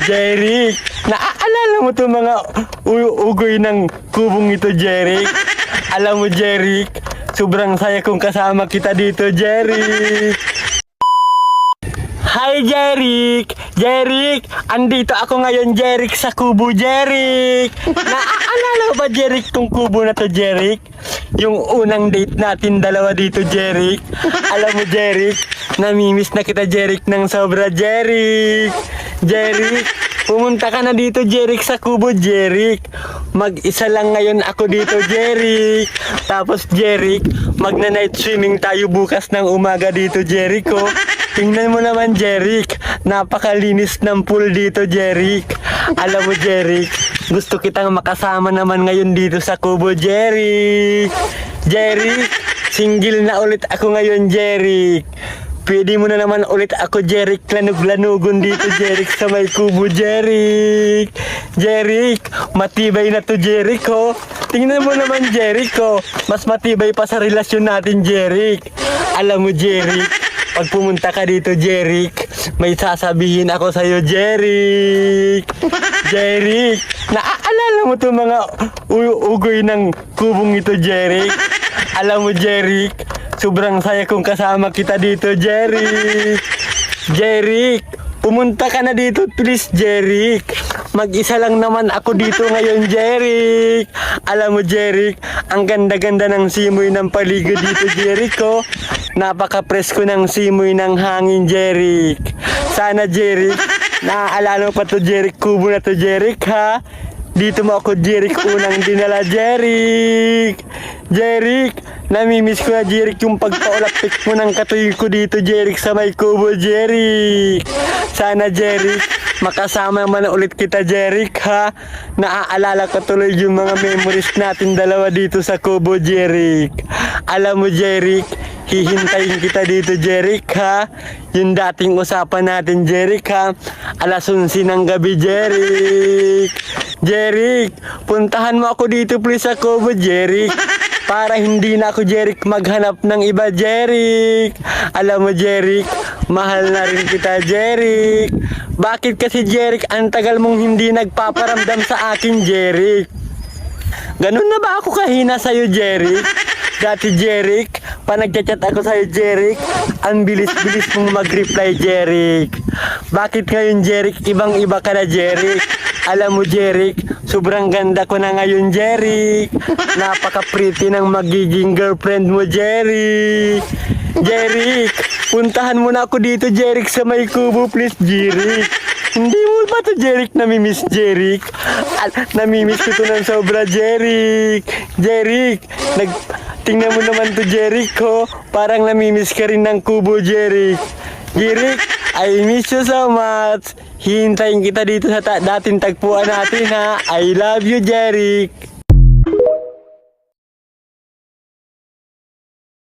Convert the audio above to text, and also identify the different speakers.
Speaker 1: Jeric, naaalala mo to mga ugoy ng kubong ito, Jeric? Alam mo, Jeric, sobrang saya kong kasama kita dito, Jeric. Hi, Jeric! Jeric! Andito ako ngayon, Jeric, sa kubo, Jeric! Naaalala mo ba, Jeric, tong kubo na to, Jeric? Yung unang date natin dalawa dito, Jeric. Alam mo, Jeric, namimiss na kita, Jeric, ng sobra, Jeric. Jeric, pumunta ka na dito, Jeric, sa kubo, Jeric. Mag-isa lang ngayon ako dito, Jeric. Tapos, Jeric, magna-night swimming tayo bukas ng umaga dito, Jeric, oh. Tingnan mo naman, Jeric. Napakalinis ng pool dito, Jeric. Alam mo, Jeric, gusto kitang makasama naman ngayon dito sa kubo, Jeric. Jeric, single na ulit ako ngayon, Jeric. Pwede mo na naman ulit ako, Jeric, lanug-lanugon dito, Jeric, sa may kubo, Jeric. Jeric, matibay na to, Jeric, oh. Tingnan mo naman, Jeric, oh. Mas matibay pa sa relasyon natin, Jeric. Alam mo, Jeric, pag pumunta ka dito, Jeric, may sasabihin ako sa'yo, Jeric. Jeric, naaalala mo to mga ugoy ng kubong ito, Jeric? Alam mo, Jeric, sobrang saya kong kasama kita dito, Jeric. Jeric, pumunta ka na dito, please, Jeric. Mag-isa lang naman ako dito ngayon, Jeric. Alam mo, Jeric, ang ganda-ganda ng simoy ng paligid dito, Jeric, oh. Napaka-presko ng simoy ng hangin, Jeric. Sana, Jeric, naaalala mo pa to, Jeric, kubo na to, Jeric, ha? Dito mo ako, Jeric, unang dinala, Jeric. Jeric, namimiss ko na, Jeric, yung pagpaulapik mo ng katuyo ko dito, Jeric, sa may kubo, Jeric. Sana, Jeric, makasama naman ulit kita, Jeric, ha? Naaalala ko tuloy yung mga memories natin dalawa dito sa kubo, Jeric. Alam mo, Jeric, hihintayin kita dito, Jeric, ha? Yung dating usapan natin, Jeric, ha? 11:00 ng gabi, Jeric. Jeric, puntahan mo ako dito, please, sa kubo, Jeric. Para hindi na ako, Jeric, maghanap ng iba, Jeric. Alam mo, Jeric, mahal na rin kita, Jeric. Bakit kasi, Jeric, ang tagal mong hindi nagpaparamdam sa akin, Jeric? Ganun na ba ako kahina sa'yo, Jeric? Dati, Jeric, pa nagchat-chat ako sa'yo, Jeric, ang bilis-bilis mong mag-reply, Jeric. Bakit ngayon, Jeric, ibang-iba ka na, Jeric? Alam mo, Jeric, sobrang ganda ko na ngayon, Jeric. Napaka-pretty ng magiging girlfriend mo, Jeric. Jeric, puntahan mo na ako dito, Jeric, sa may kubo, please, Jeric. Hindi mo ba to, Jeric, namimiss, Jeric? Namimiss ko to ng sobra, Jeric. Jeric, tingnan mo naman to, Jeric, oh. Parang namimiss ka rin ng kubo, Jeric. Jeric, I miss you so much. Hintayin kita dito sa dating tagpuan natin, ha. I love you, Jeric.